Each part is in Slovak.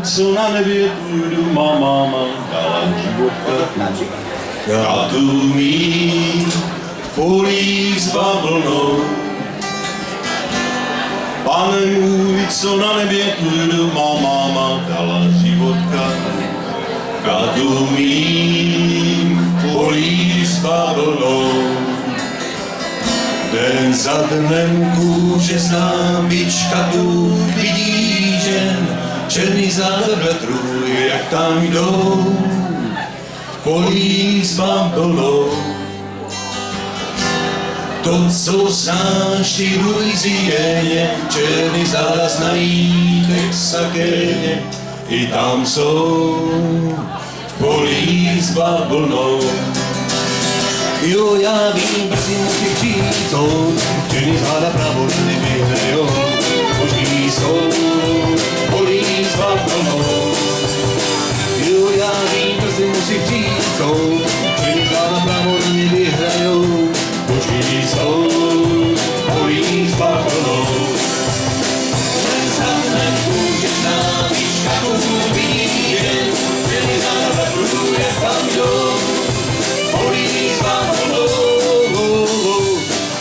co na nebě tvůj má máma, dala život katu mít v polích s bavlnou. Pane můj, co na nebě tvůj má máma, dala život katu mít v polích s bavlnou. Den za dnem kůže znám vyčkatu, vidí žen, černý zád vetrů, jak tam jdou, v polích s bavlnou. To, co znáš ty Louisianě, černý zád znají Texakéně, i tam jsou, v polích s bavlnou. Jo, já vím, brzy musí přijít soud, černý záda pravo nevyhrajou, možný jsou, polích s bavlnou. Jo, já vím, brzy musí přijít soud, černý záda pravo nevyhrajou, možný jsou, polích s bavlnou. Ten zadnem kůže zná, výška vidí jen, černý záda pravo jak tam jdou, polích s bavlnou.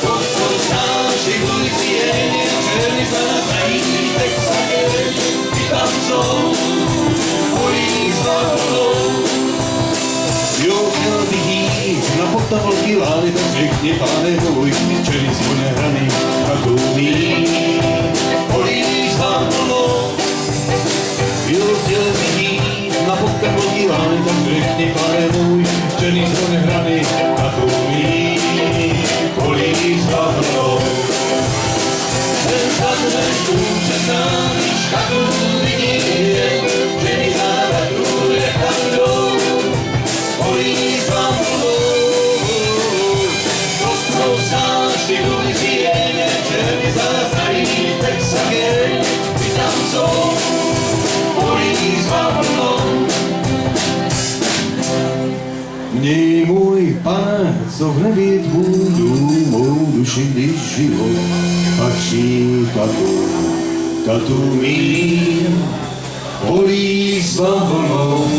To, co znáš ty Louisianě, černý záda znají Texakéně, i tam jsou, polích s bavlnou. Jo, měl bych jít na Potavolky lány, tak řekni, pane můj, černý zvon nehraný a důmí, polích s bavlnou. Jo, chtěl bych jít na Potavolky lány, tak řekni, pane můj, černý zvon nehraný a důmí, polích s bavlnou. Ten zadnem kůže znám, výška vidí jen, černý záda vetrů, jak tam jdou, polích s bavlnou. To, co znáš ty Louisianě, černý záda znají Texakéně, i tam jsou, polích s bavlnou. Měj můj pane, co v nebi tvůj dům, mou duši, když život patří tatu mír, polích s bavlnou.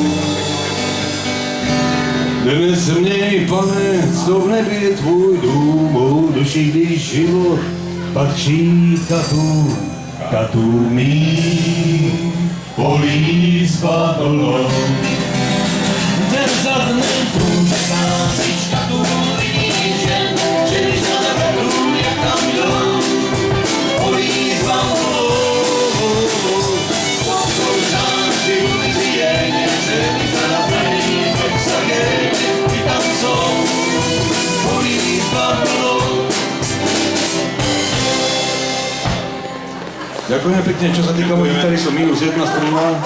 Dnes měj pane, co v nebi je tvůj dům, mou duši, když život patří tatu mír, polích s bavlnou. Den za dnem kůže znám, výška vidí žen, černý záda vetrů, jak tam jdou, polích s bavlnou. To, co znáš ty Louisianě, černý záda znají Texakéně, i tam jsou, polích s bavlnou. Ďakujem pekne, čo sa týka mojich gitary, som -1 struna.